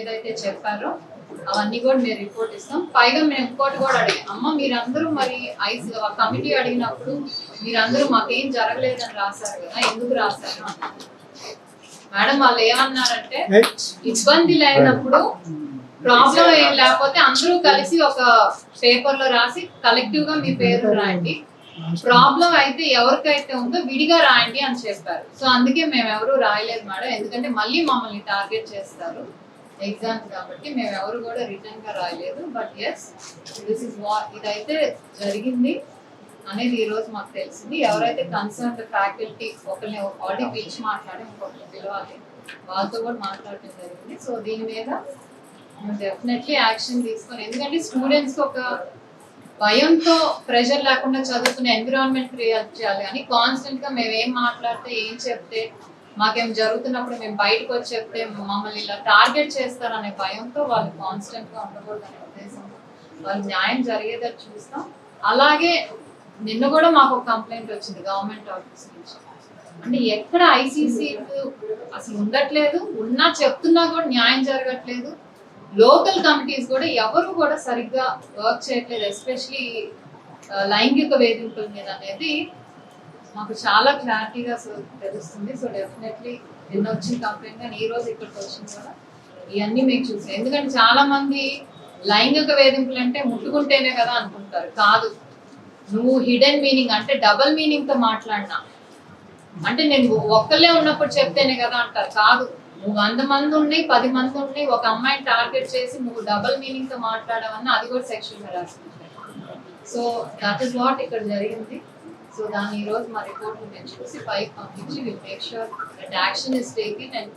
ఏదైతే చెప్పారో అవన్నీ కూడా మేము రిపోర్ట్ ఇస్తాం. పైగా మేము ఇంకోటి కూడా అడిగాం, అమ్మ మీరందరూ మరి ఐసీ కమిటీ అడిగినప్పుడు మీరందరూ మాకేం జరగలేదని రాశారు కదా, ఎందుకు రాశారు అన్నారు. మేడం వాళ్ళు ఏమన్నారంటే ఇబ్బంది లేనప్పుడు ప్రాబ్లం ఏం లేకపోతే అందరూ కలిసి ఒక పేపర్ లో రాసి కలెక్టివ్ గా మీ పేరు రాయండి, ప్రాబ్లం అయితే ఎవరికైతే ఉందో విడిగా రాయండి అని చెప్పారు. సో అందుకే మేము ఎవరు రాయలేదు మేడం, ఎందుకంటే మళ్ళీ మమ్మల్ని టార్గెట్ చేస్తారు ఎగ్జామ్స్ కాబట్టి మేము ఎవరు కూడా రిటర్న్ గా రాయలేదు. But yes this is what ఇదైతే జరిగింది అనేది ఈ రోజు మాకు తెలిసింది. ఎవరైతే కన్సర్న్ ఫ్యాకల్టీ ఒకరిని ఆల్రెడీ పిలిచి మాట్లాడి ఇంకొకరిని పిలవాలి, వాళ్ళతో కూడా మాట్లాడటం జరిగింది. సో దీని మీద డెఫినెట్లీ యాక్షన్ తీసుకొని, ఎందుకంటే స్టూడెంట్స్ ఒక భయంతో ప్రెషర్ లేకుండా చదువుకునే ఎన్విరాన్మెంట్ క్రియేట్ చేయాలి. కానీ కాన్స్టెంట్ గా మేము ఏం మాట్లాడితే ఏం చెప్తే మాకేం జరుగుతున్నప్పుడు మేము బయటకు వచ్చి చెప్తే మమ్మల్ని ఇలా టార్గెట్ చేస్తారనే భయంతో వాళ్ళు కాన్స్టెంట్ గా ఉండకూడదనే ఉద్దేశంతో వాళ్ళు న్యాయం జరిగేదని చూస్తాం. అలాగే నిన్న కూడా మాకు ఒక కంప్లైంట్ వచ్చింది గవర్నమెంట్ ఆఫీస్ నుంచి, అంటే ఎక్కడ ఐసీసీ అసలు ఉండట్లేదు, ఉన్నా చెప్తున్నా కూడా న్యాయం జరగట్లేదు. లోకల్ కమిటీస్ కూడా ఎవరు కూడా సరిగ్గా వర్క్ చేయట్లేదు, ఎస్పెషలీ లైంగిక వేధింపుల మీద అనేది మాకు చాలా క్లారిటీగా తెలుస్తుంది. సో డెఫినెట్లీ నిన్న వచ్చిన కంప్లైంట్ కానీ ఈ రోజు ఇక్కడికి వచ్చింది కూడా ఇవన్నీ మీకు చూసాం. ఎందుకంటే చాలా మంది లైంగిక వేధింపులు అంటే ముట్టుకుంటేనే కదా అనుకుంటారు, కాదు, నువ్వు హిడెన్ మీనింగ్ అంటే డబల్ మీనింగ్ తో మాట్లాడినా అంటే నేను ఒక్కళ్ళే ఉన్నప్పుడు చెప్తేనే కదా అంటారు, కాదు, నువ్వు 100 మంది ఉన్నాయి 10 మంది ఉన్నాయి ఒక అమ్మాయిని టార్గెట్ చేసి నువ్వు డబల్ మీనింగ్ తో మాట్లాడవన్నా అది కూడా sexual harassment. So that is what ఇక్కడ జరిగింది. సో దాన్ని ఈ రోజు మా రిపోర్ట్ మేము చూసి పైకి పంపించి will make sure that action is taken and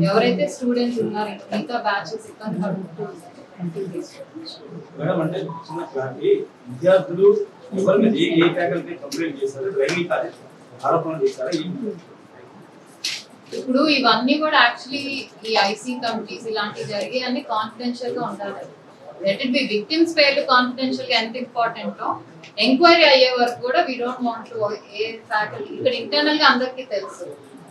ఎవరైతే స్టూడెంట్స్ ఉన్నారో మిగతా బ్యాచెస్ ఇబ్బంది పడుతూ మేడం అంటే చిన్న క్లారిటీ, విద్యార్థులు ఎవరి మీద ఏ ఫ్యాకల్టీ కంప్లైంట్ చేశారు, లైంగిక ఆరోపణలు చేశారా? ఇప్పుడు ఇవన్నీ కూడా యాక్చువల్లీ ఈ ఐసీ కమిటీస్ ఇలాంటివి జరిగే అన్ని కాన్ఫిడెన్షియల్ గా ఉండాలి. లెట్ ఇట్ బి విక్టిమ్స్ పేర్లు కాన్ఫిడెన్షియల్ గా ఎంత ఇంపార్టెంటో ఎంక్వైరీ అయ్యే వరకు కూడా we don't want to A faculty ఇక్కడ ఇంటర్నల్ గా అందరికీ తెలుసు,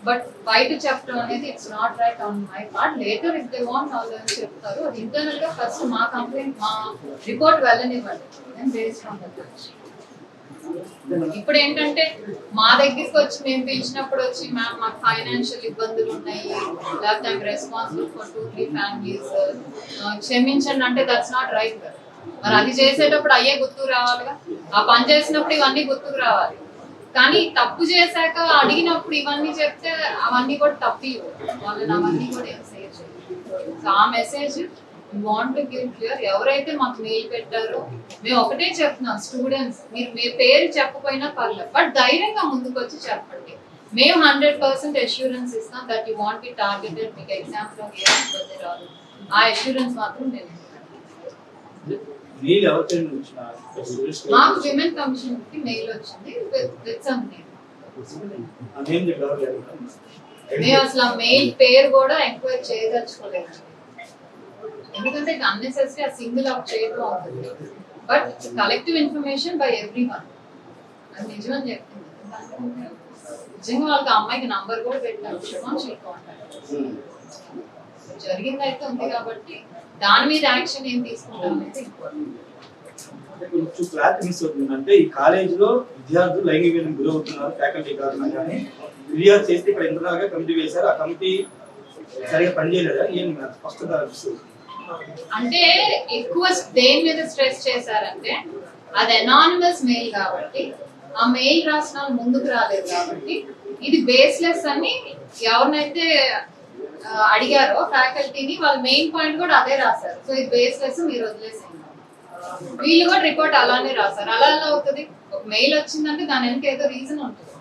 బట్ బయట చెప్పడం అనేది it's not right on my part. Later if they want వాళ్ళు చెప్తారు, అది ఇంటర్నల్ గా ఫస్ట్ మా కంప్లైంట్ మా రిపోర్ట్ వెళ్ళనివ్వండి. బేస్డ్ ఆన్ దట్ ఇప్పుడు ఏంటంటే మా దగ్గరికి వచ్చి మేము పిలిచినప్పుడు వచ్చి మ్యామ్ మాకు ఫైనాన్షియల్ ఇబ్బందులు ఉన్నాయి, లేకపోతే ఐఎమ్ రెస్పాన్సిబుల్ ఫర్ 2-3 ఫ్యామిలీస్, క్షమించండి అంటే దట్స్ నాట్ రైట్. మరి అది చేసేటప్పుడు అయ్యే గుర్తుకు రావాలిగా, ఆ పని చేసినప్పుడు ఇవన్నీ గుర్తుకు రావాలి. కానీ తప్పు చేశాక అడిగినప్పుడు ఇవన్నీ చెప్తే అవన్నీ కూడా తప్పి వాళ్ళని అవన్నీ కూడా మెసేజ్. సో ఆ message want to give clear. ఎవరైతే మాకు మెయిల్ పెట్టారో మేము ఒకటే చెప్తున్నాం, స్టూడెంట్స్ మీరు మీ పేరు చెప్పకపోయినా పర్లేదు, బట్ ధైర్యంగా ముందుకు వచ్చి చెప్పండి. మేము 100% అష్యూరెన్స్ ఇస్తాం that you want be targeted, మీకు ఎగ్జామ్స్ లో ఏ ఇబ్బంది రాదు, ఆ అష్యూరెన్స్ మాత్రం మేము మాకు విమెన్ కమిషన్ కి మెయిల్ వచ్చింది విత్ సమ్ నేమ్. మేము అసలు ఆ మెయిల్ పేరు కూడా ఎంక్వైరీ చేయదలుచుకోలేదు, ఎందుకంటే అన్నెసెసరీ ఆ సింగిల్ అవుట్ చేయడం అవుతుంది. But collective information by everyone అది నిజమని చెప్తుంది. నిజంగా వాళ్ళకి అమ్మాయికి నంబర్ కూడా పెట్టారు, జరిగింది అయితే ఉంది కాబట్టి దాని మీద యాక్షన్ ఏం తీసుకుంటాం అనేది ఇంపార్టెంట్. అంటే ఈ కాలేజీలో విద్యార్థులు లైంగిక వేధింపులకు గురవుతున్నారు ఫ్యాకల్టీ కారణంగానే ఫిర్యాదు చేస్తే ఇక్కడ ఇంటర్నల్గా కమిటీ వేశారు, ఆ కమిటీ సరిగా పనిచేయలేదా ఏం స్పష్టంగా అనిపిస్తుంది? అంటే ఎక్కువ దేని మీద స్ట్రెస్ చేశారంటే అది అనానిమస్ మెయిల్ కాబట్టి ఆ మెయిల్ రాసిన ముందుకు రాలేదు కాబట్టి ఇది బేస్లెస్ అని ఎవరినైతే అడిగారో ఫ్యాకల్టీని వాళ్ళ మెయిన్ పాయింట్ కూడా అదే రాశారు. సో ఇది బేస్లెస్ మీరు వదిలేసేయండి, వీళ్ళు కూడా రిపోర్ట్ అలానే రాశారు. అలా ఎలా అవుతుంది? ఒక మెయిల్ వచ్చిందంటే దాని వెనక ఏదో రీజన్ ఉంటుంది,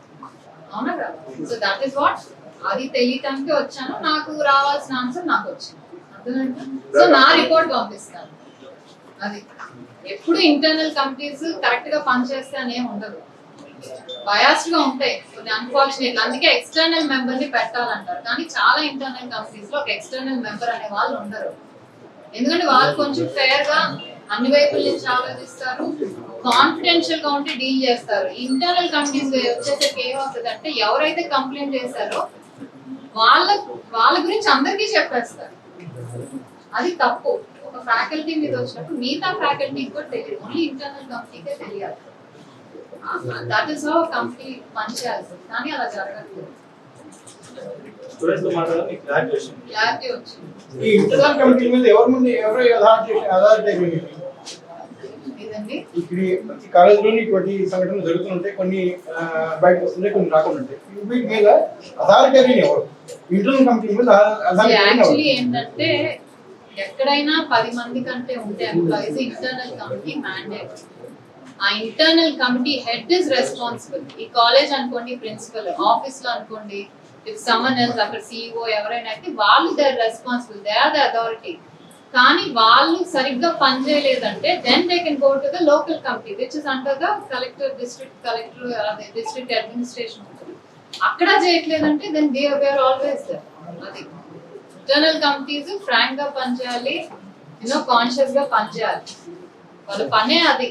అవునా కదా? సో దట్ ఈస్ వాట్, అది తెలియటానికి వచ్చాను, నాకు రావాల్సిన ఆన్సర్ నాకు వచ్చింది, అర్థమైందా? సో నా రిపోర్ట్ పంపిస్తాను. అది ఎప్పుడు ఇంటర్నల్ కమిటీస్ కరెక్ట్ గా పనిచేస్తే అనేం ఉండదు, బయాస్డ్ గా ఉంటాయి అన్ఫార్చునేట్. అందుకే ఎక్స్టర్నల్ మెంబర్ ని పెట్టాలంటారు, కానీ చాలా ఇంటర్నల్ కంపెనీస్ లో ఒక ఎక్స్టర్నల్ మెంబర్ అనే వాళ్ళు ఉండరు. ఎందుకంటే వాళ్ళు కొంచెం ఫేర్ గా అన్ని వైపుల నుంచి ఆలోచిస్తారు, కాన్ఫిడెన్షియల్ గా ఉంటే డీల్ చేస్తారు. ఇంటర్నల్ కంపెనీస్ వచ్చేసరికి ఏమవుతుంది అంటే ఎవరైతే కంప్లైంట్ చేశారో వాళ్ళ గురించి అందరికీ చెప్పేస్తారు. అది తప్పు. ఒక ఫ్యాకల్టీ మీద వచ్చినప్పుడు మిగతా ఫ్యాకల్టీకి కూడా తెలియదు, ఓన్లీ ఇంటర్నల్ కంపెనీకే తెలియాలి. దట్ ఈస్ హౌ కంపెనీ పనిచేయాల్సింది, కానీ అలా జరగట్లేదు. స్టూడెంట్స్ తో మాట్లాడాలి మీకు క్లారిటీ వచ్చింది. ఈ ఇంటర్నల్ కమిటీ మీద ఎవరు అథారిటీ ఇదండి ఇక్కడ ప్రతి కాలేజీలోని ఇటువంటి సంఘటనలు జరుగుతుంటాయి, కొన్ని బయటకు వస్తుంటాయి, కొన్ని రాకుండా ఉంటాయి. వీటి మీద అథారిటేరియన్ ఎవరు? ఇంటర్నల్ కమిటీ మీద యాక్చువల్లీ ఏంటంటే ఎక్కడైనా 10 మంది కంటే ఉంటే ఎంప్లాయీస్ ఇంటర్నల్ కమిటీ మ్యాండేట్. ఆ internal committee head is responsible. ఈ కాలేజ్ అనుకోండి, ప్రిన్సిపల్, ఆఫీస్ లో అనుకోండి, ఇఫ్ సమ్మన్ ఎల్స్ అక్కడ సిఇఓ ఎవరైనా అయితే వాళ్ళు they are responsible, they are the authority. కానీ వాళ్ళు సరిగ్గా పనిచేయలేదంటే then they can go to the local committee which is under the collector, district collector, అదే డిస్ట్రిక్ట్ అడ్మినిస్ట్రేషన్ ఉంటుంది. అక్కడ చేయట్లేదంటే then they are always there. అది ఇంటర్నల్ కమిటీస్ ఫ్రాంక్ గా పనిచేయాలి, కాన్షియస్ గా పనిచేయాలి. వాళ్ళ పనే అది.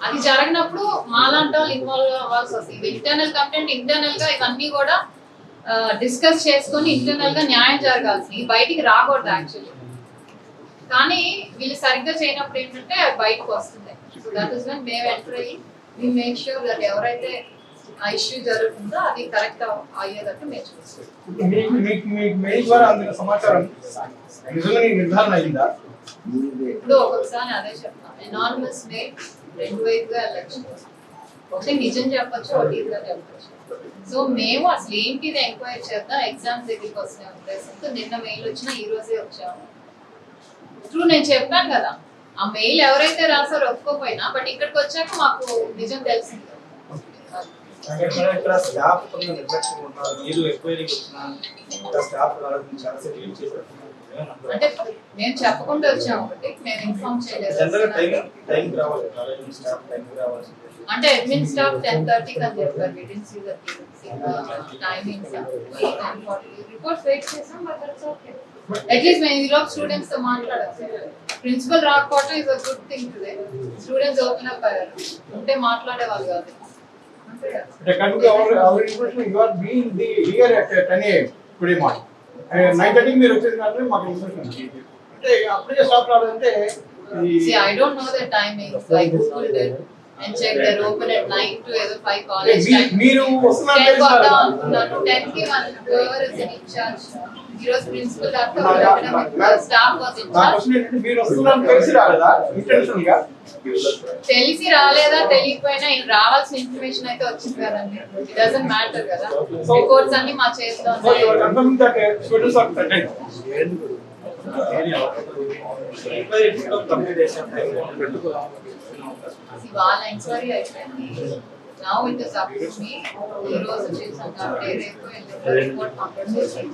అది జరగనప్పుడు మాలాంటి వాళ్ళు ఇన్వాల్వ్ అవ్వాల్సి వస్తుంది. ఇంటర్నల్ కమిటీ ఇంటర్నల్ గా ఇవన్నీ కూడా డిస్కస్ చేసుకొని ఇంటర్నల్ గా న్యాయం జరగాల్సింది, బయటికి రాకూడదు యాక్చువల్లీ. కానీ వీళ్ళు సరిగ్గా చేయనప్పుడు ఏంటంటే బయటకు వస్తుంది. సో దట్ ఇస్ వెన్ మేము ఎంటర్ అయ్యి వి మేక్ ష్యూర్ దట్ ఎవరైతే ఆ ఇష్యూ జరుగుతుందో అది కరెక్ట్ అయ్యేటట్టు మేము చూస్తాం. మీకు మెయిల్ ద్వారా అందిన సమాచారం నిజంగా నిర్ధారణ అయిందా? ఇప్పుడు ఒక్కొక్కసారి అదే చెప్తాం, ఎనానిమస్ మెయిల్ 2 వైపుగా వెళ్ళచ్చు. ఒకటి నిజం చెప్పచ్చు, ఒకటి ఇదిగా చెప్పచ్చు. సో మేము అసలు ఏంటి ఇది ఎంక్వైరీ చేద్దాం, ఎగ్జామ్స్ దగ్గరికి వస్తున్న ఉద్దేశంతో నిన్న మెయిల్ వచ్చినా ఈ రోజే వచ్చాము. ట్రూ, నేను చెప్పాను కదా, ఆ మెయిల్ ఎవరైతే రాసారో ఒప్పుకోపోయినా, బట్ ఇక్కడికి వచ్చాక మాకు నిజం తెలిసింది. ఇక్కడ స్టాఫ్ కొంచెం నిర్లక్ష్యంగా ఉన్నారు. మీరు ఎంక్వైరీకి వచ్చిన స్టాఫ్ చాలా సేపు చేశారు. అంటే మేము చెప్పకుండా వచ్చాము, ఒకటి మేము ఇన్ఫార్మ్ చేయలేదు. టైం రావాలి, కాలేజ్ స్టాఫ్ టైం రావాలి. అంటే అడ్మిన్ స్టాఫ్ 10:30 అని చెప్పారు. We didn't see the timings. Reports wait చేసాం, బట్ దట్స్ ఓకే. అట్లీస్ట్ మేము ఈ లోపు స్టూడెంట్స్ తో మాట్లాడాలి. ప్రిన్సిపల్ రాకపోవడం is a good thing today. Students open up అయ్యారు, ఉంటే మాట్లాడే వాళ్ళు కాదు. You are being here at 10 AM today morning. 9:30 మీరు వచ్చేది కానీ మాకు ఇన్ఫర్మేషన్ అంటే అప్పుడే స్టాప్ రావాలంటే See, I don't know the timings. I googled it and checked. They're open at 9 to 5 college time. మీరు వస్తున్నారు 10 కొద్దాం అనుకున్నాను. 10 కి one girl is in charge. Heroes principal after academic staff was in నా charge. Question ఏంటంటే మీరు వస్తున్నారు తెలిసి రాలేదా ఇంటెన్షన్ గా? తెలిసి రాలేదా తెలియకపోయినా రావాల్సిన ఇన్ఫర్మేషన్ అయితే వచ్చింది కదండి. ఇట్ డజంట్ మ్యాటర్ కదా. రిపోర్ట్స్ అన్ని మా చేతిలో So you are ఉన్నాయి. confirming that students are attending. Enquiry complete చేసాం. వాళ్ళ ఎంక్వైరీ అయిపోయింది. Now it is up to me. ఈ రోజు చేసాం కాబట్టి రేపు రిపోర్ట్ కంప్లీట్ చేసాం.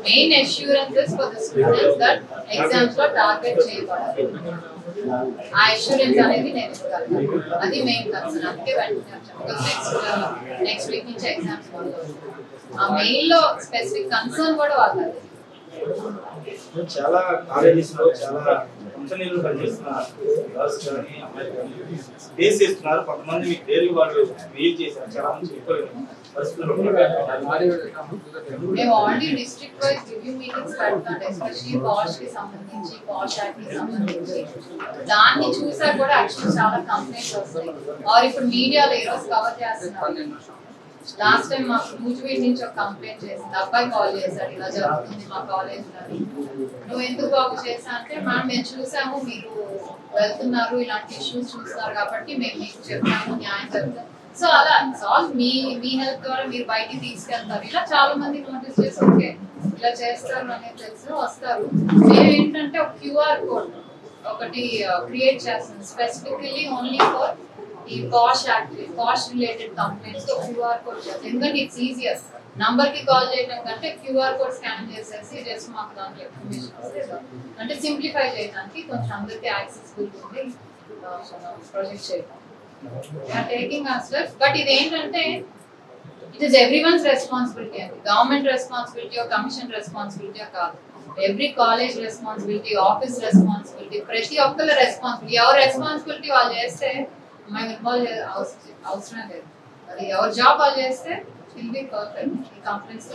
Main assurances for the students that exams లో టార్గెట్ చేయబడాలి. ఆ అష్యూరెన్స్ అనేది నేను ఇవ్వగలను. అది మెయిన్ కన్సర్న్. అందుకే వెంటనే వచ్చాను. నెక్స్ట్ వీక్ నుంచి ఎగ్జామ్స్ ఆ మెయిల్ లో స్పెసిఫిక్ కన్సర్న్ కూడా వాళ్ళది. చాలా కాలేజెస్ లో చాలా కంపెనీలు పనిచేస్తున్నారు. గర్ల్స్ కానీ అమ్మాయిలు కానీ ఫేస్ చేస్తున్నారు. కొంతమంది మీకు డైలీ వాళ్ళు మెయిల్ చేశారు. చాలా మంది చెప్పలేదు పరిస్థితులు. మేము already district wise review meetings పెడతాం, ఎస్పెషల్లీ పాష్ కి సంబంధించి, పాష్ యాక్ట్ కి సంబంధించి. దాన్ని చూసా కూడా యాక్చువల్లీ చాలా కంప్లైంట్స్ వస్తాయి. ఆర్ ఇప్పుడు మీడియాలో ఈ రోజు కవర్ చేస్తున్నారు. లాస్ట్ టైం మాకు నూజివీడ్ నుంచి ఒక కంప్లైంట్ చేసింది. అబ్బాయి కాల్ చేశాడు, ఇలా జరుగుతుంది మా కాలేజ్ లో. నువ్వు ఎందుకు బాబు చేసా అంటే, మ్యామ్ మేము చూసాము మీరు వెళ్తున్నారు, ఇలాంటి ఇష్యూస్ చూస్తున్నారు కాబట్టి మేము మీకు చెప్పాము, న్యాయం చెప్తాం. సో అలా సాల్వ్ మీ హెల్ప్ ద్వారా మీరు బయటికి తీసుకెళ్తారు. ఇలా చాలా మంది నోటీస్ చేసి ఓకే ఇలా చేస్తారు అనేది తెలిసి వస్తారు. మేము ఏంటంటే ఒక QR కోడ్ ఒకటి క్రియేట్ చేస్తాం స్పెసిఫికల్లీ ఓన్లీ ఫర్ ఈ పాష్ యాక్ట్, పాష్ రిలేటెడ్ కంప్లైంట్స్ తో QR కోడ్ చేస్తాం. ఎందుకంటే ఇట్స్ ఈజియర్. నంబర్ కి కాల్ చేయడం కంటే QR కోడ్ స్కాన్ చేసేసి జస్ట్ మాకు దాంట్లో ఇన్ఫర్మేషన్ వస్తే అంటే సింప్లిఫై చేయడానికి కొంచెం అందరికీ యాక్సెసిబుల్ ఉంది ప్రాజెక్ట్ చేయడం. Taking our steps. బట్ ఇది ఏంటంటే ఇట్ ఈస్ ఎవ్రీవన్స్ రెస్పాన్సిబిలిటీ అండి. గవర్నమెంట్ రెస్పాన్సిబిలిటీ, కమిషన్ రెస్పాన్సిబిలిటీ కాదు. Every college responsibility, office responsibility, ప్రతి ఒక్కళ్ళ రెస్పాన్సిబిలిటీ. ఎవరు రెస్పాన్సిబిలిటీ వాళ్ళు చేస్తే మేము ఇన్వాల్వ్ అవసరం లేదు. అది ఎవరి జాబ్ వాళ్ళు చేస్తే విల్ బి పర్ఫెక్ట్. ఈ కంప్లైంట్స్